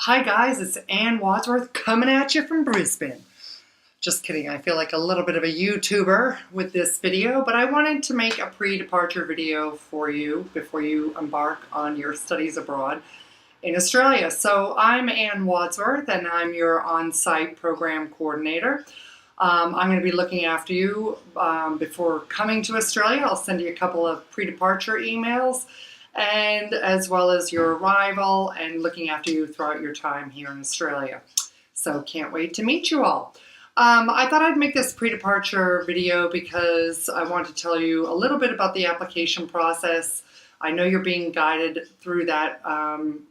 Hi guys, it's Ann Wadsworth coming at you from Brisbane. Just kidding, I feel like a little bit of a YouTuber with this video, but I wanted to make a pre-departure video for you before you embark on your studies abroad in Australia. So I'm Ann Wadsworth and I'm your on-site program coordinator. I'm going to be looking after you before coming to Australia. I'll send you a couple of pre-departure emails and as well as your arrival and looking after you throughout your time here in Australia. So can't wait to meet you all. I thought I'd make this pre-departure video because I want to tell you a little bit about the application process. I know you're being guided through that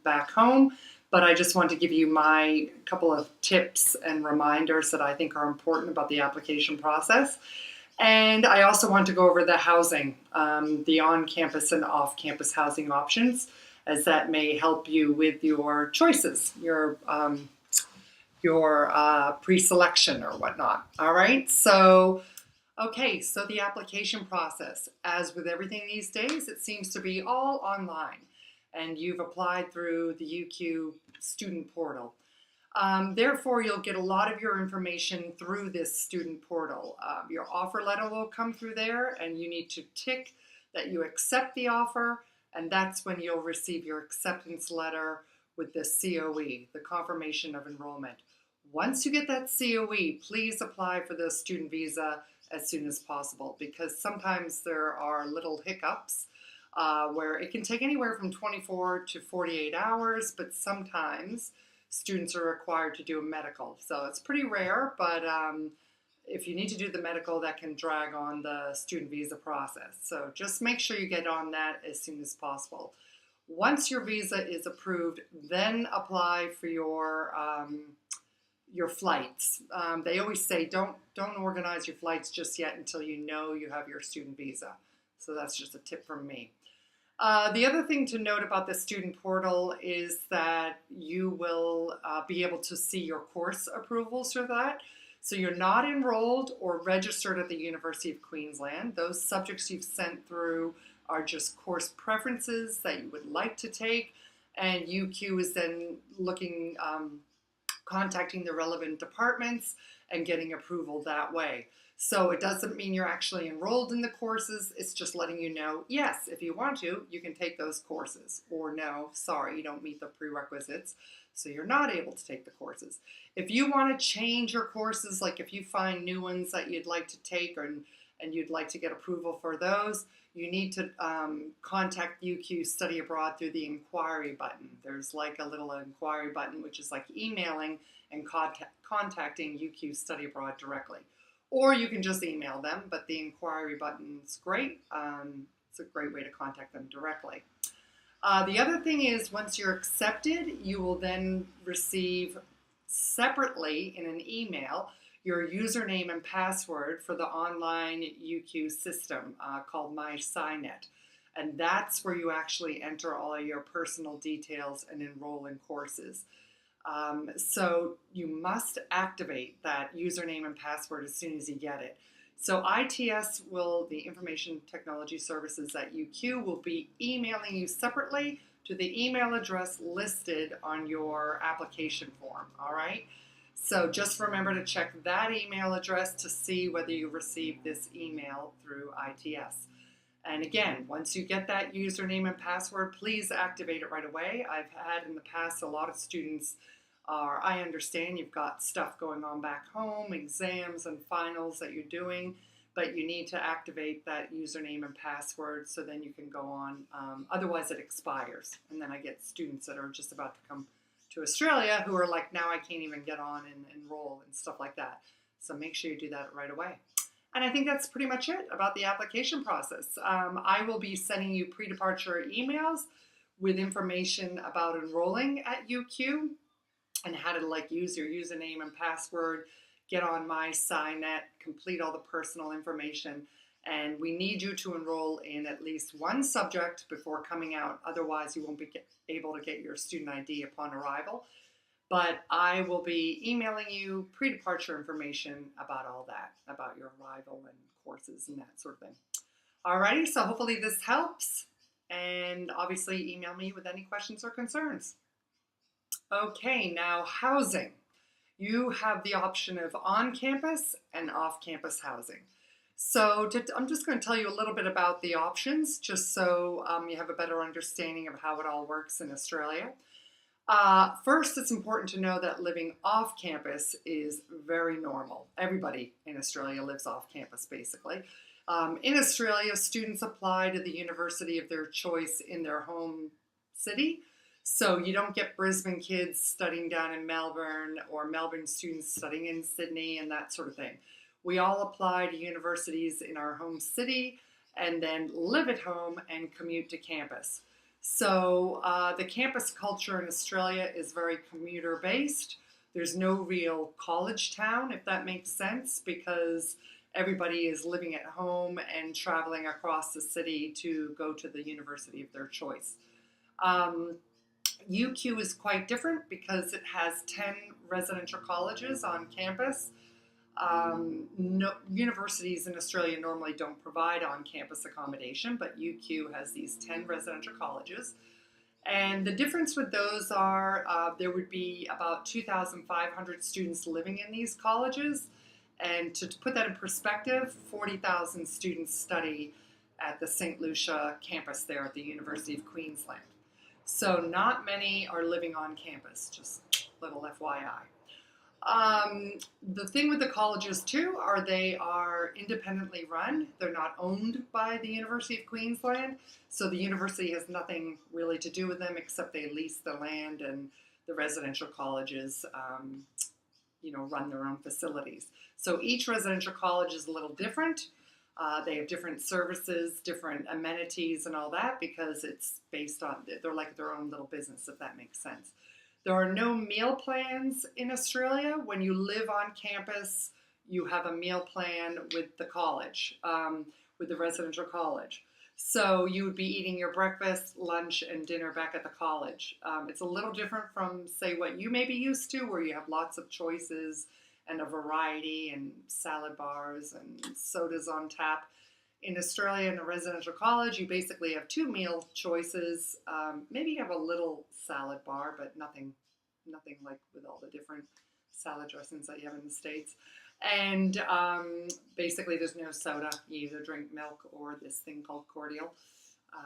back home, but I just want to give you my couple of tips and reminders that I think are important about the application process. And I also want to go over the housing, the on-campus and off-campus housing options, as that may help you with your choices, your pre-selection or whatnot. All right, so the application process, as with everything these days, it seems to be all online, and you've applied through the UQ student portal. Therefore, you'll get a lot of your information through this student portal. Your offer letter will come through there, and you need to tick that you accept the offer, and that's when you'll receive your acceptance letter with the COE, the confirmation of enrollment. Once you get that COE, please apply for the student visa as soon as possible, because sometimes there are little hiccups where it can take anywhere from 24 to 48 hours, but sometimes students are required to do a medical. So it's pretty rare, but if you need to do the medical, that can drag on the student visa process. So just make sure you get on that as soon as possible. Once your visa is approved, then apply for your flights. They always say don't organize your flights just yet until you know you have your student visa. So that's just a tip from me. The other thing to note about the student portal is that you will be able to see your course approvals for that. So you're not enrolled or registered at the University of Queensland. Those subjects you've sent through are just course preferences that you would like to take, and UQ is then looking, contacting the relevant departments and getting approval that way. So it doesn't mean you're actually enrolled in the courses. It's just letting you know, yes, if you want to, you can take those courses. Or no, sorry, you don't meet the prerequisites, so you're not able to take the courses. If you want to change your courses, like if you find new ones that you'd like to take and you'd like to get approval for those, you need to contact UQ Study Abroad through the inquiry button. There's like a little inquiry button, which is like emailing and contacting UQ Study Abroad directly. Or you can just email them, but the inquiry button's great. It's a great way to contact them directly. The other thing is, once you're accepted, you will then receive separately in an email your username and password for the online UQ system called MySciNet. And that's where you actually enter all of your personal details and enroll in courses. So you must activate that username and password as soon as you get it. So ITS the Information Technology Services at UQ will be emailing you separately to the email address listed on your application form, all right? So just remember to check that email address to see whether you received this email through ITS. And again, once you get that username and password, please activate it right away. I've had in the past a lot of students I understand you've got stuff going on back home, exams and finals that you're doing, but you need to activate that username and password so then you can go on. Otherwise it expires. And then I get students that are just about to come to Australia who are like, now I can't even get on and enroll and stuff like that. So make sure you do that right away. And I think that's pretty much it about the application process. I will be sending you pre-departure emails with information about enrolling at UQ and how to use your username and password, get on MySciNet, complete all the personal information. And we need you to enroll in at least one subject before coming out. Otherwise, you won't be able to get your student ID upon arrival. But I will be emailing you pre-departure information about all that, about your arrival and courses and that sort of thing. Alrighty, so hopefully this helps. And obviously email me with any questions or concerns. Okay, now housing. You have the option of on-campus and off-campus housing. So I'm just going to tell you a little bit about the options, just so you have a better understanding of how it all works in Australia. First, it's important to know that living off campus is very normal. Everybody in Australia lives off campus, basically. In Australia, students apply to the university of their choice in their home city. So you don't get Brisbane kids studying down in Melbourne or Melbourne students studying in Sydney and that sort of thing. We all apply to universities in our home city and then live at home and commute to campus. So the campus culture in Australia is very commuter based. There's no real college town, if that makes sense, because everybody is living at home and traveling across the city to go to the university of their choice. UQ is quite different because it has 10 residential colleges on campus. No, universities in Australia normally don't provide on-campus accommodation, but UQ has these 10 residential colleges. And the difference with those are there would be about 2,500 students living in these colleges. And to put that in perspective, 40,000 students study at the St. Lucia campus there at the University of Queensland. So not many are living on campus, just little FYI. The thing with the colleges too are they are independently run. They're not owned by the University of Queensland, so the university has nothing really to do with them except they lease the land, and the residential colleges, run their own facilities. So each residential college is a little different. They have different services, different amenities and all that because it's based on, they're like their own little business, if that makes sense. There are no meal plans in Australia. When you live on campus, you have a meal plan with the college, with the residential college. So you would be eating your breakfast, lunch, and dinner back at the college. It's a little different from, say, what you may be used to, where you have lots of choices and a variety and salad bars and sodas on tap. In Australia, in a residential college, you basically have 2 meal choices. Maybe you have a little salad bar, but nothing like with all the different salad dressings that you have in the States. And basically, there's no soda. You either drink milk or this thing called cordial,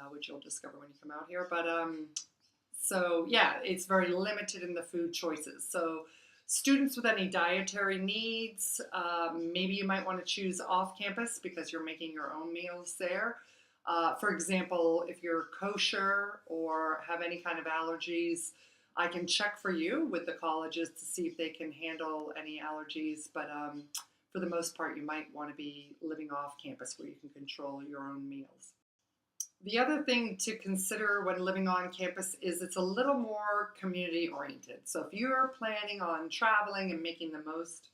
which you'll discover when you come out here. But so yeah, it's very limited in the food choices. So students with any dietary needs, maybe you might want to choose off campus because you're making your own meals there. For example, if you're kosher or have any kind of allergies, I can check for you with the colleges to see if they can handle any allergies. But for the most part, you might want to be living off campus where you can control your own meals. The other thing to consider when living on campus is it's a little more community oriented. So if you're planning on traveling and making the most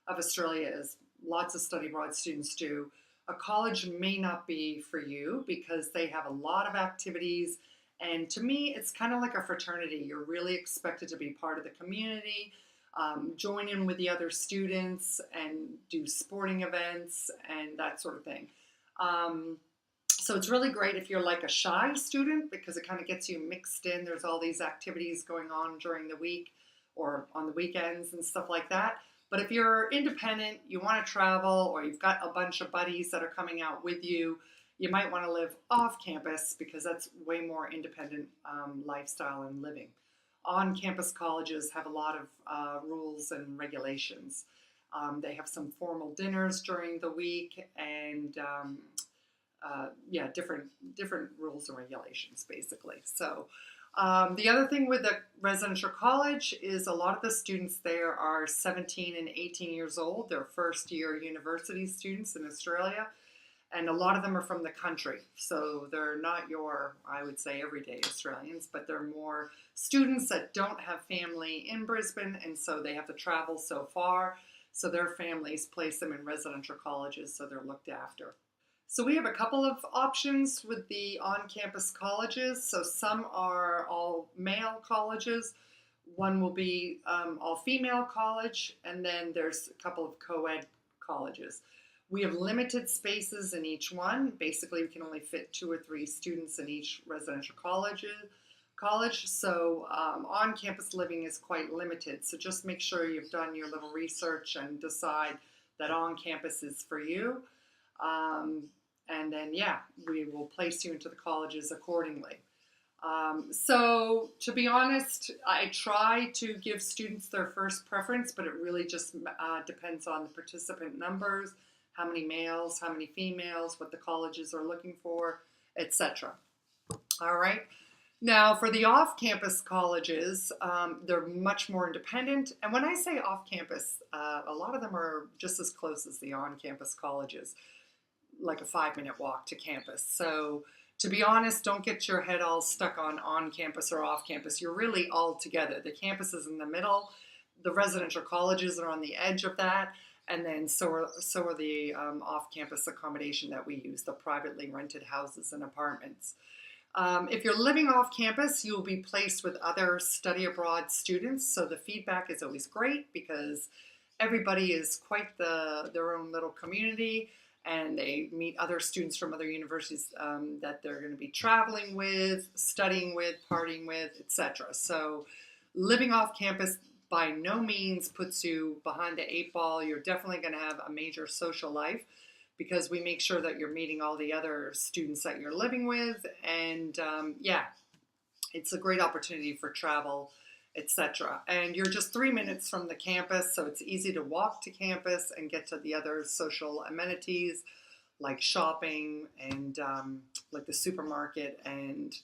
of Australia, as lots of study abroad students do, a college may not be for you because they have a lot of activities. And to me, it's kind of like a fraternity. You're really expected to be part of the community, join in with the other students and do sporting events and that sort of thing. So it's really great if you're like a shy student because it kind of gets you mixed in. There's all these activities going on during the week or on the weekends and stuff like that. But if you're independent, you want to travel, or you've got a bunch of buddies that are coming out with you, you might want to live off campus because that's way more independent lifestyle and living. On-campus colleges have a lot of rules and regulations. They have some formal dinners during the week and different rules and regulations, basically. So the other thing with the residential college is a lot of the students there are 17 and 18 years old. They're first-year university students in Australia, and a lot of them are from the country. So they're not your, I would say, everyday Australians, but they're more students that don't have family in Brisbane, and so they have to travel so far. So their families place them in residential colleges, so they're looked after. So we have a couple of options with the on-campus colleges. So some are all male colleges. One will be all female college, and then there's a couple of co-ed colleges. We have limited spaces in each one. Basically, we can only fit 2 or 3 students in each residential college. college, so on-campus living is quite limited. So just make sure you've done your little research and decide that on-campus is for you. And then, yeah, we will place you into the colleges accordingly. So to be honest, I try to give students their first preference, but it really just depends on the participant numbers, how many males, how many females, what the colleges are looking for, etc. All right. Now, for the off-campus colleges, they're much more independent. And when I say off-campus, a lot of them are just as close as the on-campus colleges, like a 5-minute walk to campus. So to be honest, don't get your head all stuck on campus or off campus. You're really all together. The campus is in the middle. The residential colleges are on the edge of that. And then so are the off-campus accommodation that we use, the privately rented houses and apartments. If you're living off campus, you'll be placed with other study abroad students. So the feedback is always great because everybody is quite their own little community. And they meet other students from other universities that they're going to be traveling with, studying with, partying with, etc. So living off campus by no means puts you behind the 8 ball. You're definitely going to have a major social life because we make sure that you're meeting all the other students that you're living with. And yeah, it's a great opportunity for travel, etc. And you're just 3 minutes from the campus, so it's easy to walk to campus and get to the other social amenities like shopping and like the supermarket and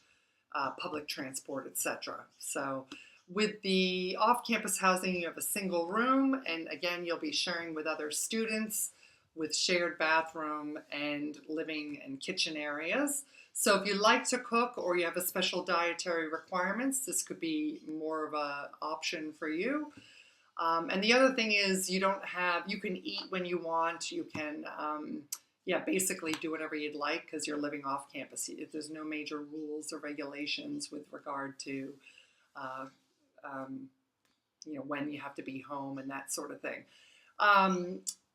public transport, etc. So with the off-campus housing, you have a single room, and again, you'll be sharing with other students with shared bathroom and living and kitchen areas. So if you like to cook or you have a special dietary requirements, this could be more of an option for you. And the other thing is you can eat when you want. You can, basically do whatever you'd like because you're living off campus. There's no major rules or regulations with regard to, when you have to be home and that sort of thing.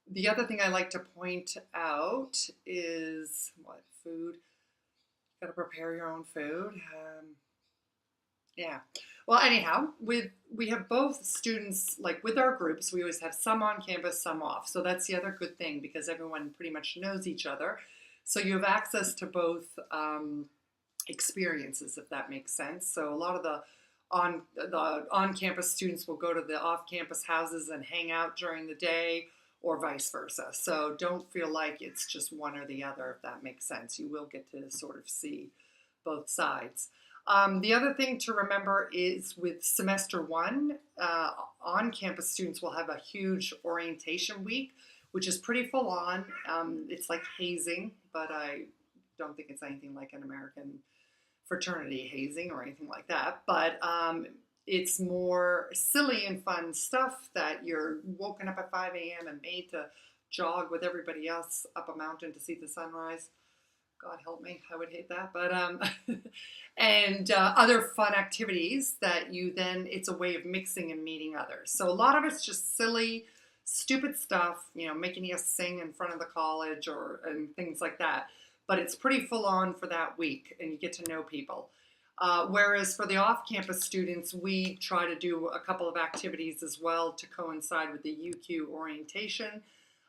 The other thing I like to point out is food. Got to prepare your own food. Yeah. Well, anyhow, we have both students, like with our groups, we always have some on campus, some off. So that's the other good thing because everyone pretty much knows each other. So you have access to both experiences, if that makes sense. So a lot of the on-campus students will go to the off-campus houses and hang out during the day, or vice versa. So don't feel like it's just one or the other, if that makes sense. You will get to sort of see both sides. The other thing to remember is with semester 1, on-campus students will have a huge orientation week, which is pretty full on. It's like hazing, but I don't think it's anything like an American fraternity hazing or anything like that. But it's more silly and fun stuff that you're woken up at 5 a.m. and made to jog with everybody else up a mountain to see the sunrise. God help me, I would hate that. But and other fun activities that it's a way of mixing and meeting others. So a lot of it's just silly, stupid stuff, making you sing in front of the college and things like that. But it's pretty full on for that week, and you get to know people. Whereas for the off-campus students, we try to do a couple of activities as well to coincide with the UQ orientation.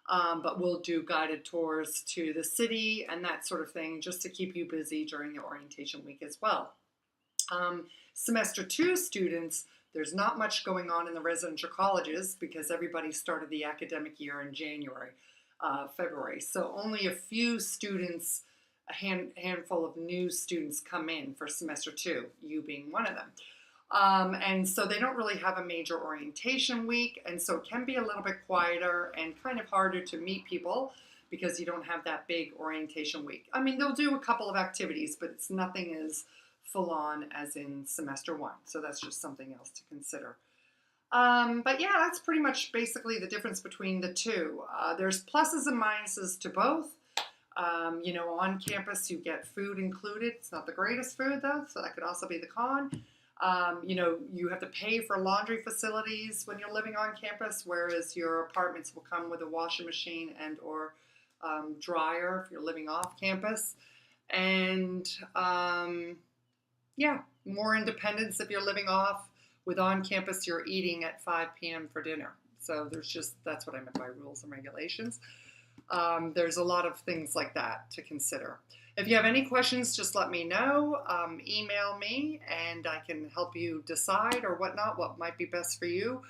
But we'll do guided tours to the city and that sort of thing just to keep you busy during the orientation week as well. Semester 2 students, there's not much going on in the residential colleges because everybody started the academic year in January, February. So only a few students, a handful of new students come in for semester 2, you being one of them. And so they don't really have a major orientation week, and so it can be a little bit quieter and kind of harder to meet people because you don't have that big orientation week. I mean, they'll do a couple of activities, but it's nothing as full on as in semester 1, so that's just something else to consider. But yeah, that's pretty much basically the difference between the two. There's pluses and minuses to both. On campus you get food included. It's not the greatest food though, so that could also be the con. You have to pay for laundry facilities when you're living on campus, whereas your apartments will come with a washing machine and or dryer if you're living off campus. And Yeah, more independence if you're living off. With on campus, you're eating at 5 p.m. for dinner. So that's what I meant by rules and regulations. There's a lot of things like that to consider. If you have any questions, just let me know. Email me and I can help you decide or whatnot, what might be best for you.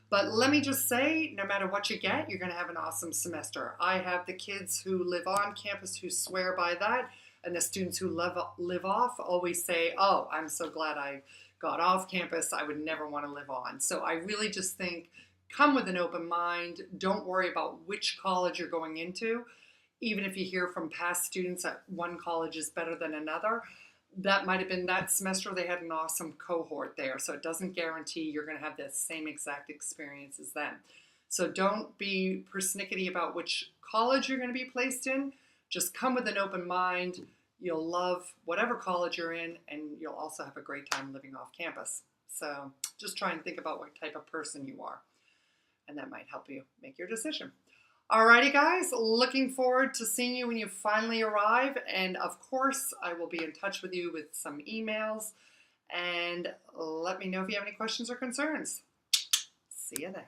But let me just say, no matter what you get, you're going to have an awesome semester. I have the kids who live on campus who swear by that, and the students who live off always say, oh, I'm so glad I got off campus. I would never want to live on. So I really just think come with an open mind. Don't worry about which college you're going into. Even if you hear from past students that one college is better than another, that might have been that semester they had an awesome cohort there. So it doesn't guarantee you're going to have the same exact experience as them. So don't be persnickety about which college you're going to be placed in. Just come with an open mind. You'll love whatever college you're in, and you'll also have a great time living off campus. So just try and think about what type of person you are, and that might help you make your decision. Alrighty, guys, looking forward to seeing you when you finally arrive. And of course, I will be in touch with you with some emails. And let me know if you have any questions or concerns. See you then.